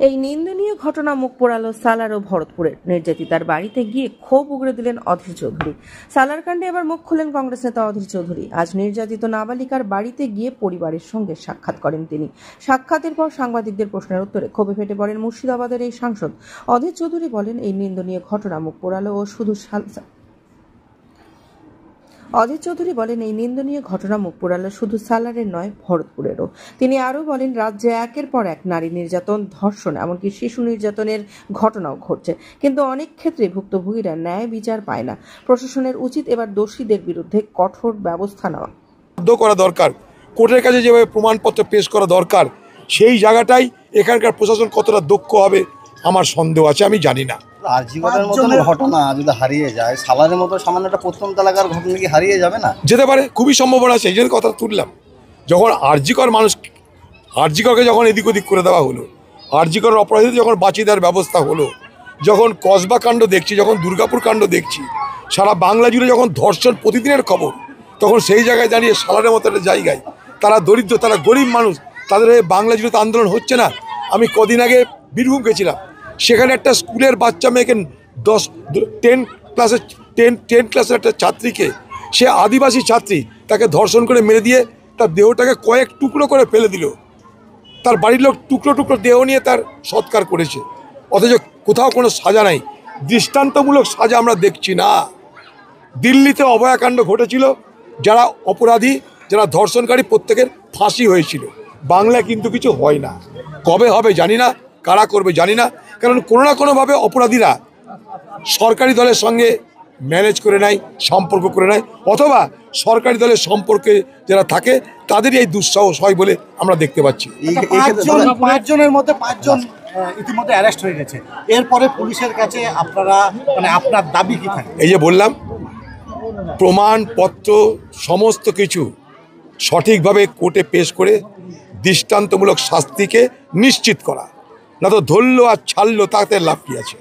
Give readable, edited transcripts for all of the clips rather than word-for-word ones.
এই নিন্দনীয় ঘটনা মুখ পোড়ালো সালার ও ভরতপুরের। নির্যাতিতার বাড়িতে গিয়ে ক্ষোভ উগড়ে দিলেন অধীর চৌধুরী। সালার কাণ্ডে এবার মুখ খুললেন কংগ্রেস নেতা অধীর চৌধুরী। আজ নির্যাতিত নাবালিকার বাড়িতে গিয়ে পরিবারের সঙ্গে সাক্ষাৎ করেন তিনি। সাক্ষাতের পর সাংবাদিকদের প্রশ্নের উত্তরে ক্ষোভে ফেটে পড়েন মুর্শিদাবাদের এই সাংসদ। অধীর চৌধুরী বলেন, এই নিন্দনীয় ঘটনা মুখ পোড়ালো ও শুধু অধীর চৌধুরী বলেন, এই নিন্দনীয় ঘটনা মুখ পোড়ালো শুধু সালারের নয়, ভরতপুরেরও। তিনি আরও বলেন, রাজ্যে একের পর এক নারী নির্যাতন, ধর্ষণ, এমনকি শিশু নির্যাতনের ঘটনাও ঘটছে, কিন্তু অনেক ক্ষেত্রে ভুক্তভোগীরা ন্যায় বিচার পায় না। প্রশাসনের উচিত এবার দোষীদের বিরুদ্ধে কঠোর ব্যবস্থা নেওয়া করা দরকার। কোর্টের কাছে যেভাবে প্রমাণপত্র পেশ করা দরকার, সেই জায়গাটাই এখানকার প্রশাসন কতটা দক্ষ হবে আমার সন্দেহ আছে, আমি জানি না। আরজিকরের মতো ঘটনা যদি হারিয়ে যায়, সালারের মতো সামান্য একটা প্রথম তালাকার ঘটনা কি হারিয়ে যাবে না? যেতে পারে, খুবই সম্ভাবনা আছে। এই জন্য কথা তুললাম। যখন আরজিকরকে যখন এদিক ওদিক করে দেওয়া হলো, আরজিকরের অপরাধীদের যখন বাঁচিয়ে দেওয়ার ব্যবস্থা হলো, যখন কসবা কাণ্ড দেখছি, যখন দুর্গাপুর কাণ্ড দেখছি, সারা বাংলা জুড়ে যখন ধর্ষণ প্রতিদিনের খবর, তখন সেই জায়গায় দাঁড়িয়ে সালারের মতো একটা জায়গায় তারা দরিদ্র, তারা গরিব মানুষ, তাদের বাংলা জুড়ে তো আন্দোলন হচ্ছে না। আমি কদিন আগে বীরভূম গেছিলাম, সেখানে একটা স্কুলের বাচ্চা মেয়েকে 10 ক্লাসের একটা ছাত্রীকে, সে আদিবাসী ছাত্রী, তাকে ধর্ষণ করে মেরে দিয়ে তার দেহটাকে কয়েক টুকরো করে ফেলে দিল। তার বাড়ির লোক টুকরো টুকরো দেহ নিয়ে তার সৎকার করেছে, অথচ কোথাও কোনো সাজা নাই, দৃষ্টান্তমূলক সাজা আমরা দেখছি না। দিল্লিতে অভয়াকাণ্ড ঘটেছিল, যারা অপরাধী, যারা ধর্ষণকারী, প্রত্যেকের ফাঁসি হয়েছিল। বাংলায় কিন্তু কিছু হয় না। কবে হবে জানি না, কারা করবে জানি না, কারণ কোনো না কোনোভাবে অপরাধীরা সরকারি দলের সঙ্গে ম্যানেজ করে নেয়, সম্পর্ক করে নেয়, অথবা সরকারি দলের সম্পর্কে যারা থাকে তাদেরই এই দুঃসাহস হয় বলে আমরা দেখতে পাচ্ছি। পাঁচজনের মধ্যে 5 জন ইতিমধ্যে অ্যারেস্ট হয়ে গেছে। এরপরে পুলিশের কাছে আপনার দাবি কি থাকে? এই যে বললাম, প্রমাণপত্র সমস্ত কিছু সঠিকভাবে কোর্টে পেশ করে দৃষ্টান্তমূলক শাস্তিকে নিশ্চিত করা, না তো ধরলো আর ছাড়লো, তাতে লাভ কি আছে?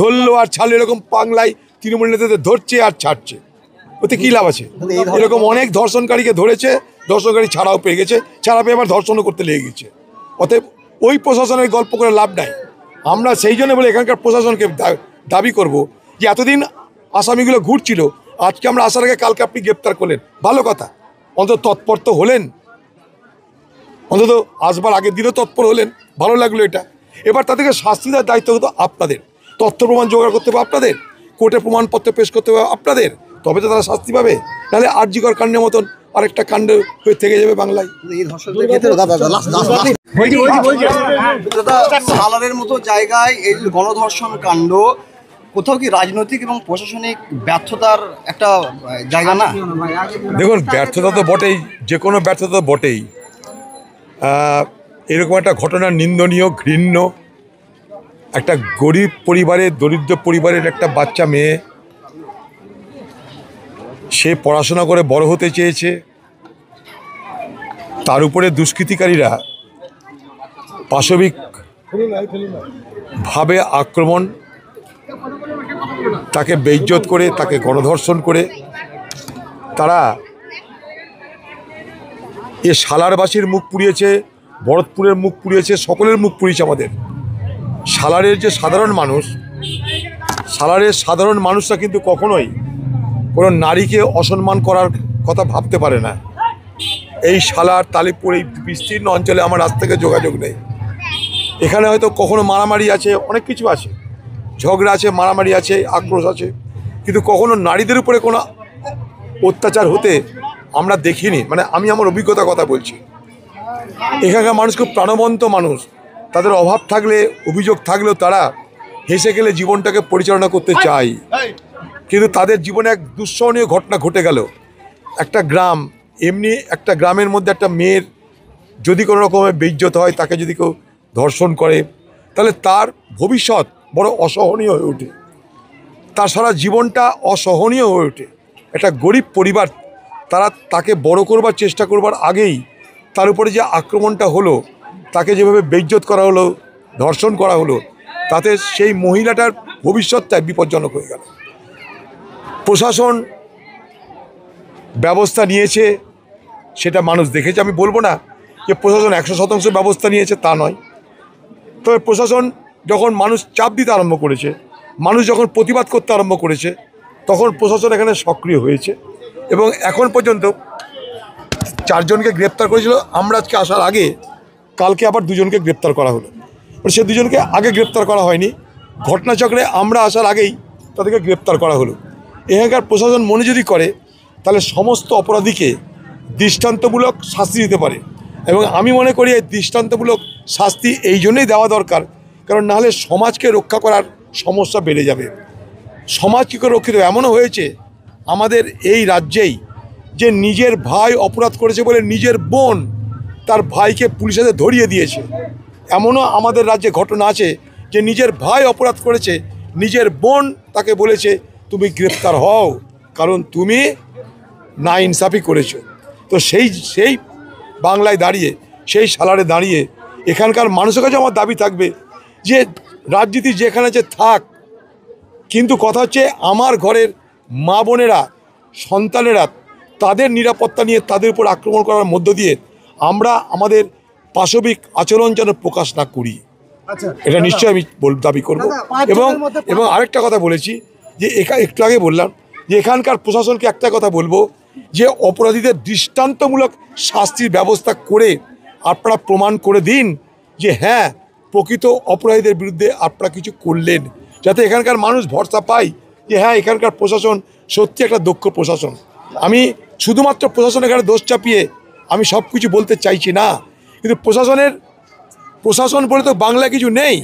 ধরলো আর ছাড়লো, এরকম বাংলায় তৃণমূল নেতাদের ধরছে আর ছাড়ছে, ওতে কী লাভ আছে? এরকম অনেক ধর্ষণকারীকে ধরেছে, ধর্ষণকারী ছাড়াও পেয়ে গেছে, ছাড়া পেয়ে আবার ধর্ষণও করতে লেগে গেছে। অতএব ওই প্রশাসনের গল্প করে লাভ নাই। আমরা সেই জন্য বলে এখানকার প্রশাসনকে দাবি করব যে এতদিন আসামিগুলো ঘুরছিল, আজকে আমরা আসার আগে কালকে আপনি গ্রেপ্তার করলেন, ভালো কথা, অন্তত তৎপর তো হলেন, অন্তত আসবার আগের দিনও তৎপর হলেন, ভালো লাগলো এটা। এবার তাদেরকে শাস্তি দেওয়ার দায়িত্ব হতো আপনাদের, তথ্য প্রমাণ জোগাড় করতে হবে আপনাদের, কোর্টে প্রমাণপত্র পেশ করতে হবে আপনাদের, তবে তো তারা শাস্তি পাবে। নাহলে আরজিকর কাণ্ডের মতন আরেকটা কাণ্ড হয়ে থেকে যাবে বাংলায়। সালারের মতো জায়গায় এই গণধর্ষণ কাণ্ড কোথাও কি রাজনৈতিক এবং প্রশাসনিক ব্যর্থতার একটা জায়গা না? দেখুন, ব্যর্থতা তো বটেই, যে কোনো ব্যর্থতা তো বটেই। এরকম একটা ঘটনা নিন্দনীয়, ঘৃণ্য। একটা গরিব পরিবারের, দরিদ্র পরিবারের একটা বাচ্চা মেয়ে, সে পড়াশোনা করে বড় হতে চেয়েছে, তার উপরে দুষ্কৃতিকারীরা পাশবিকভাবে আক্রমণ, তাকে বেইজ্জত করে, তাকে গণধর্ষণ করে, তারা এ সালারবাসীর মুখ পুড়িয়েছে, ভরতপুরের মুখ পুড়িয়েছে, সকলের মুখ পুড়িয়েছে। আমাদের সালারের যে সাধারণ মানুষ, সালারের সাধারণ মানুষরা কিন্তু কখনোই কোনো নারীকে অসম্মান করার কথা ভাবতে পারে না। এই সালার, তালিপুর, এই বিস্তীর্ণ অঞ্চলে আমার আজ থেকে যোগাযোগ নেই। এখানে হয়তো কখনো মারামারি আছে, অনেক কিছু আছে, ঝগড়া আছে, মারামারি আছে, আক্রোশ আছে, কিন্তু কখনো নারীদের উপরে কোনো অত্যাচার হতে আমরা দেখিনি। মানে আমি আমার অভিজ্ঞতার কথা বলছি। এখানকার মানুষ খুব প্রাণবন্ত মানুষ, তাদের অভাব থাকলে, অভিযোগ থাকলেও তারা হেসে গেলে জীবনটাকে পরিচালনা করতে চায়। কিন্তু তাদের জীবনে এক দুঃসহনীয় ঘটনা ঘটে গেল। একটা গ্রাম, এমনি একটা গ্রামের মধ্যে একটা মেয়ের যদি কোনো রকমের বেইজ্জত হয়, তাকে যদি কেউ ধর্ষণ করে, তাহলে তার ভবিষ্যৎ বড় অসহনীয় হয়ে ওঠে, তার সারা জীবনটা অসহনীয় হয়ে ওঠে। একটা গরিব পরিবার, তাকে বড় করবার চেষ্টা করবার আগেই তার উপরে যে আক্রমণটা হলো, তাকে যেভাবে বেইজ্জত করা হলো, ধর্ষণ করা হলো, তাতে সেই মহিলাটার ভবিষ্যৎটাই বিপজ্জনক হয়ে গেল। প্রশাসন ব্যবস্থা নিয়েছে, সেটা মানুষ দেখেছে। আমি বলবো না যে প্রশাসন 100% ব্যবস্থা নিয়েছে, তা নয়। তবে প্রশাসন যখন মানুষ চাপ দিতে আরম্ভ করেছে, মানুষ যখন প্রতিবাদ করতে আরম্ভ করেছে, তখন প্রশাসন এখানে সক্রিয় হয়েছে এবং এখন পর্যন্ত 4 জনকে গ্রেপ্তার করেছিল। আমরা আজকে আসার আগে কালকে আবার 2 জনকে গ্রেপ্তার করা হলো। সে 2 জনকে আগে গ্রেপ্তার করা হয়নি, ঘটনাচক্রে আমরা আসার আগেই তাদেরকে গ্রেপ্তার করা হলো। এখানকার প্রশাসন মনে যদি করে তাহলে সমস্ত অপরাধীকে দৃষ্টান্তমূলক শাস্তি দিতে পারে এবং আমি মনে করি এই দৃষ্টান্তমূলক শাস্তি এই জন্যই দেওয়া দরকার, কারণ নাহলে সমাজকে রক্ষা করার সমস্যা বেড়ে যাবে। সমাজ কী করে রক্ষিত? এমনও হয়েছে আমাদের এই রাজ্যেই যে নিজের ভাই অপরাধ করেছে বলে নিজের বোন তার ভাইকে পুলিশের হাতে ধরিয়ে দিয়েছে। এমনও আমাদের রাজ্যে ঘটনা আছে যে নিজের ভাই অপরাধ করেছে, নিজের বোন তাকে বলেছে তুমি গ্রেপ্তার হও কারণ তুমি নাইনসাফি করেছো। তো সেই বাংলায় দাঁড়িয়ে, সেই সালারে দাঁড়িয়ে এখানকার মানুষের কাছে আমার দাবি থাকবে যে রাজনীতি যেখানে আছে থাক, কিন্তু কথা হচ্ছে আমার ঘরের মা বোনেরা, সন্তানেরা তাদের নিরাপত্তা নিয়ে তাদের উপর আক্রমণ করার মধ্য দিয়ে আমরা আমাদের পাশবিক আচরণ যেন প্রকাশ না করি। এটা নিশ্চয়ই আমি দাবি করব। এবং আরেকটা কথা বলেছি যে একটু আগে বললাম যে এখানকার প্রশাসনকে একটা কথা বলবো যে অপরাধীদের দৃষ্টান্তমূলক শাস্তির ব্যবস্থা করে আপনারা প্রমাণ করে দিন যে হ্যাঁ প্রকৃত অপরাধীদের বিরুদ্ধে আপনারা কিছু করলেন, যাতে এখানকার মানুষ ভরসা পায় যে হ্যাঁ এখানকার প্রশাসন সত্যি একটা দক্ষ প্রশাসন। আমি শুধুমাত্র প্রশাসনের এখানে দোষ চাপিয়ে আমি সব কিছু বলতে চাইছি না, কিন্তু প্রশাসন বলে তো বাংলায় কিছু নেই।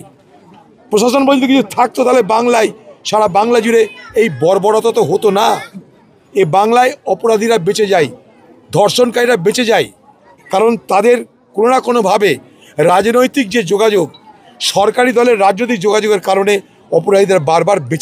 প্রশাসন বলতে কিছু থাকতো তাহলে বাংলায়, সারা বাংলা জুড়ে এই বর্বরতা তো হতো না। এই বাংলায় অপরাধীরা বেঁচে যায়, ধর্ষণকারীরা বেঁচে যায়, কারণ তাদের কোনো না কোনোভাবে রাজনৈতিক যে যোগাযোগ, সরকারি দলের রাজনৈতিক যোগাযোগের কারণে অপরাধীরা বারবার বেঁচে যায়।